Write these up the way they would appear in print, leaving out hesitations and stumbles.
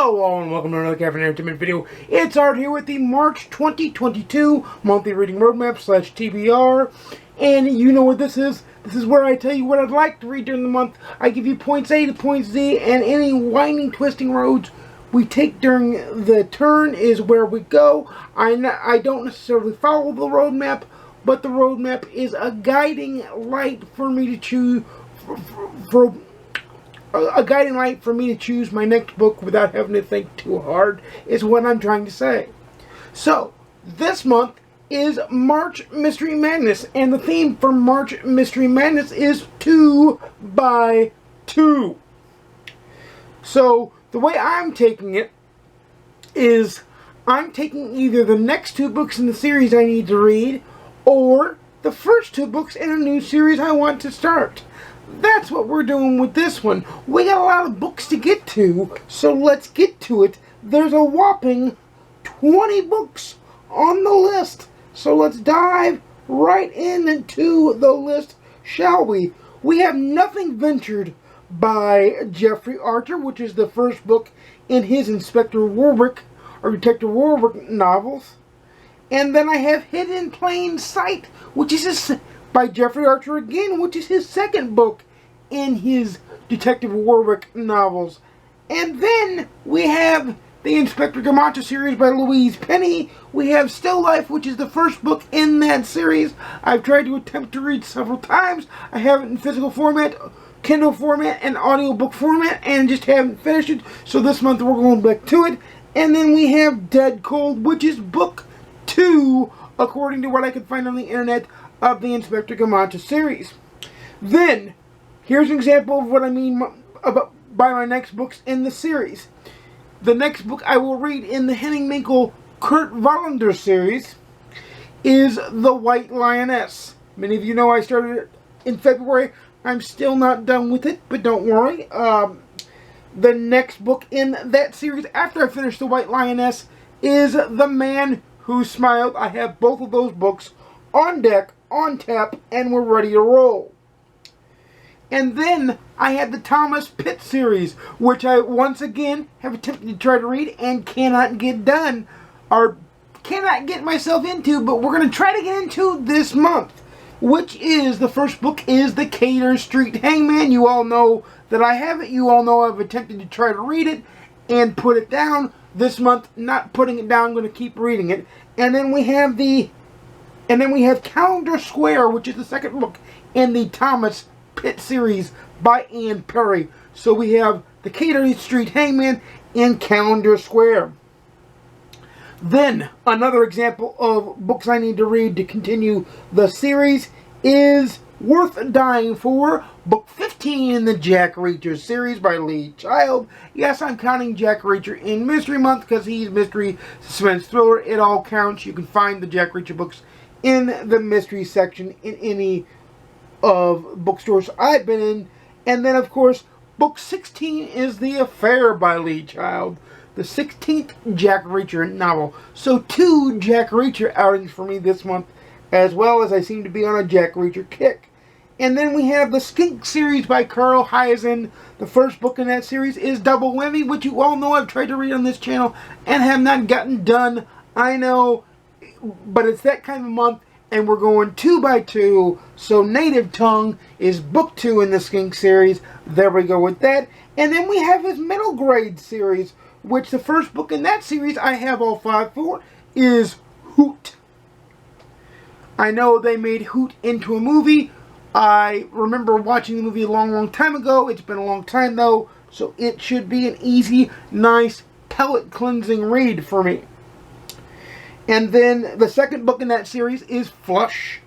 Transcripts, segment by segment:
Hello all and welcome to another Caffeine Entertainment video. It's Art here with the March 2022 Monthly Reading Roadmap / TBR. And you know what this is. This is where I tell you what I'd like to read during the month. I give you points A to points Z, and any winding, twisting roads we take during the turn is where we go. I don't necessarily follow the roadmap, but the roadmap is a guiding light for me to choose my next book without having to think too hard, is what I'm trying to say. So, this month is March Mystery Madness, and the theme for March Mystery Madness is 2 by 2. So, the way I'm taking it is I'm taking either the next 2 books in the series I need to read, or the first 2 books in a new series I want to start. That's what we're doing with this one. We got a lot of books to get to, so let's get to it. There's a whopping 20 books on the list, so let's dive right into the list, shall we? We have Nothing Ventured by Jeffrey Archer, which is the first book in his Inspector Warwick or Detective Warwick novels. And then I have Hidden in Plain Sight, which is by Jeffrey Archer again, which is his second book in his Detective Warwick novels. And then we have the Inspector Gamache series by Louise Penny. We have Still Life, which is the first book in that series. I've tried to attempt to read several times. I have it in physical format, Kindle format, and audiobook format, and just haven't finished it. So this month we're going back to it. And then we have Dead Cold, which is book 2, according to what I could find on the internet, of the Inspector Gamache series. Then, here's an example of what I mean by my next books in the series. The next book I will read in the Henning Mankell Kurt Wallander series is The White Lioness. Many of you know I started it in February. I'm still not done with it, but don't worry. The next book in that series, after I finish The White Lioness, is The Man Who Smiled. I have both of those books on deck, on tap, and we're ready to roll. And then I had the Thomas Pitt series, which I once again have attempted to try to read and cannot get done, or cannot get myself into, but we're going to try to get into this month, which is, the first book is The Cater Street Hangman. You all know that I have it. You all know I've attempted to try to read it and put it down. This month, not putting it down, I'm going to keep reading it. And then we have Calendar Square, which is the second book in the Thomas Pitt series by Anne Perry. So we have The Cater Street Hangman and Calendar Square. Then, another example of books I need to read to continue the series is Worth Dying For, book 15 in the Jack Reacher series by Lee Child. Yes, I'm counting Jack Reacher in Mystery Month because he's mystery, suspense, thriller. It all counts. You can find the Jack Reacher books in the mystery section in any of bookstores I've been in. And then, of course, book 16 is The Affair by Lee Child, the 16th Jack Reacher novel. So 2 Jack Reacher outings for me this month, as well as I seem to be on a Jack Reacher kick. And then we have the Skink series by Carl Hiaasen. The first book in that series is Double Whammy, which you all know I've tried to read on this channel and have not gotten done. I know, but it's that kind of month, and we're going 2 by 2. So Native Tongue is book 2 in the Skink series. There we go with that. And then we have his Middle Grade series, which the first book in that series I have all 5 for, is Hoot. I know they made Hoot into a movie. I remember watching the movie a long time ago. It's been a long time though, so it should be an easy, nice, palate cleansing read for me. And then the second book in that series is Flush.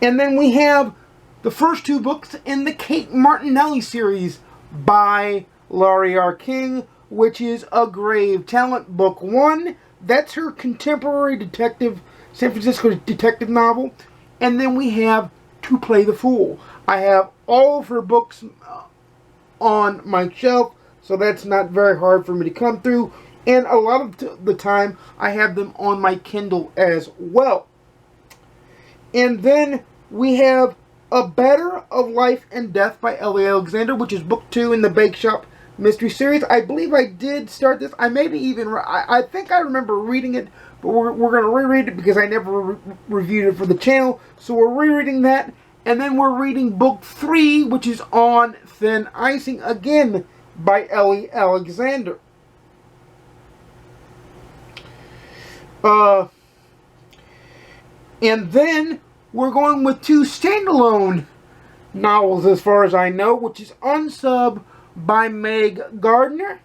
And then we have the first 2 books in the Kate Martinelli series by Laurie R. King, which is A Grave Talent, book 1. That's her contemporary detective, San Francisco detective novel. And then we have To Play the Fool. I have all of her books on my shelf, so that's not very hard for me to come through. And a lot of the time, I have them on my Kindle as well. And then we have A Batter of Life and Death by Ellie Alexander, which is book 2 in the Bake Shop mystery series. I believe I did start this. I maybe even, I think I remember reading it, but we're going to reread it because I never reviewed it for the channel. So we're rereading that. And then we're reading book 3, which is On Thin Icing, again by Ellie Alexander. And then we're going with 2 standalone novels as far as I know, which is Unsub by Meg Gardner.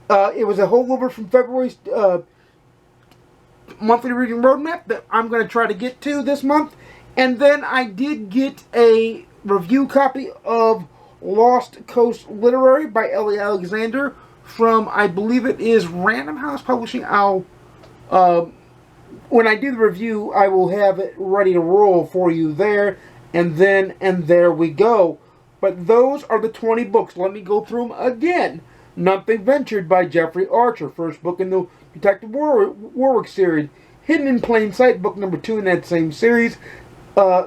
It was a holdover from February's monthly reading roadmap that I'm going to try to get to this month. And then I did get a review copy of Lost Coast Literary by Ellie Alexander from, I believe it is Random House Publishing. When I do the review, I will have it ready to roll for you there. And there we go. But those are the 20 books. Let me go through them again. Nothing Ventured by Jeffrey Archer, first book in the Detective Warwick series. Hidden in Plain Sight, book number 2 in that same series.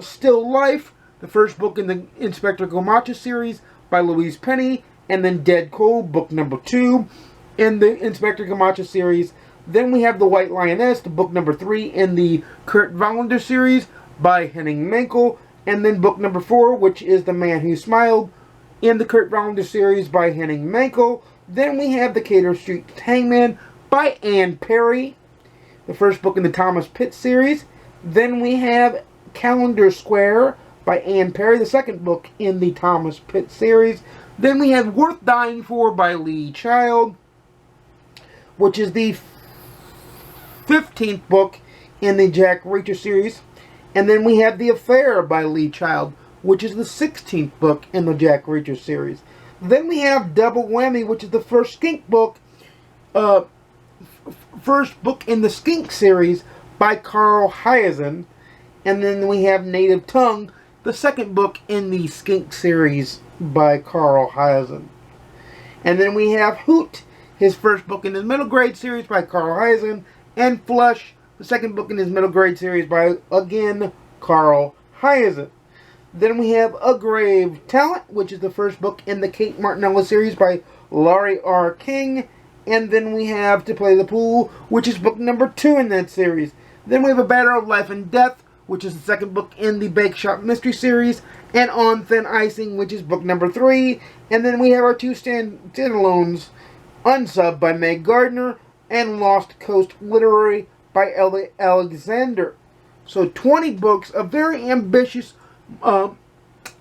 Still Life, the first book in the Inspector Gamacha series by Louise Penny. And then Dead Cold, book number 2 in the Inspector Gamacha series. Then we have The White Lioness, the book number 3 in the Kurt Wallander series by Henning Mankell. And then book number 4, which is The Man Who Smiled, in the Kurt Wallander series by Henning Mankell. Then we have The Cater Street Hangman by Anne Perry, the first book in the Thomas Pitt series. Then we have Calendar Square by Anne Perry, the second book in the Thomas Pitt series. Then we have Worth Dying For by Lee Child, which is the 15th book in the Jack Reacher series. And then we have The Affair by Lee Child, which is the 16th book in the Jack Reacher series. Then we have Double Whammy, which is the first Skink book, first book in the Skink series by Carl Hiaasen. And then we have Native Tongue, the second book in the Skink series by Carl Hiaasen. And then we have Hoot, his first book in the middle grade series by Carl Hiaasen. And Flush, the second book in his middle grade series by, again, Carl Hiaasen. Then we have A Grave Talent, which is the first book in the Kate Martinella series by Laurie R. King. And then we have To Play the Pool, which is book number 2 in that series. Then we have A Matter of Life and Death, which is the second book in the Bake Shop Mystery series. And On Thin Icing, which is book number 3. And then we have our 2 standalones, Unsub by Meg Gardner and Lost Coast Literary by Ellie Alexander. So 20 books, a very ambitious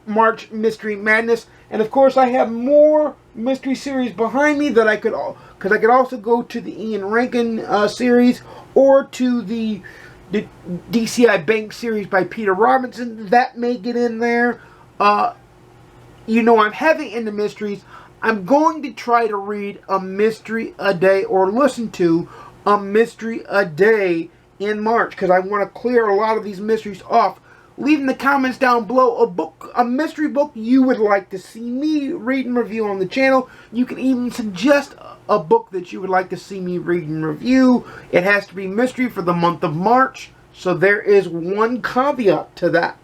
March Mystery Madness. And of course I have more mystery series behind me that I could, because I could also go to the Ian Rankin series, or to the DCI Bank series by Peter Robinson. That may get in there. You know, I'm heavy into mysteries. I'm going to try to read a mystery a day, or listen to a mystery a day in March, because I want to clear a lot of these mysteries off. Leave in the comments down below a mystery book you would like to see me read and review on the channel. You can even suggest a book that you would like to see me read and review. It has to be mystery for the month of March, so there is one caveat to that.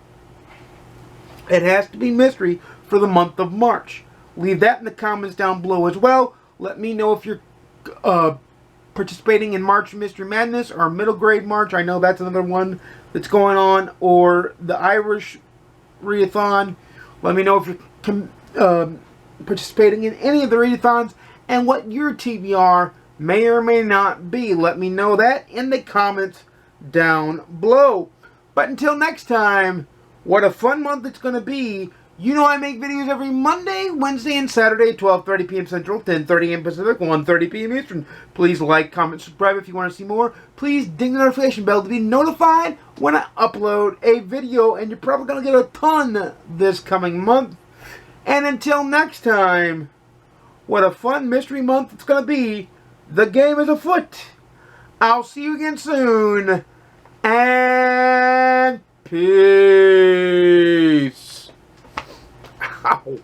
It has to be mystery for the month of March. Leave that in the comments down below as well. Let me know if you're participating in March Mystery Madness or Middle Grade March. I know that's another one that's going on. Or the Irish Readathon. Let me know if you're participating in any of the readathons and what your TBR may or may not be. Let me know that in the comments down below. But until next time, what a fun month it's going to be. You know I make videos every Monday, Wednesday, and Saturday at 12:30 p.m. Central, 10:30 a.m. Pacific, 1:30 p.m. Eastern. Please like, comment, subscribe if you want to see more. Please ding the notification bell to be notified when I upload a video, and you're probably going to get a ton this coming month. And until next time, what a fun mystery month it's going to be. The game is afoot. I'll see you again soon. And peace. Ow.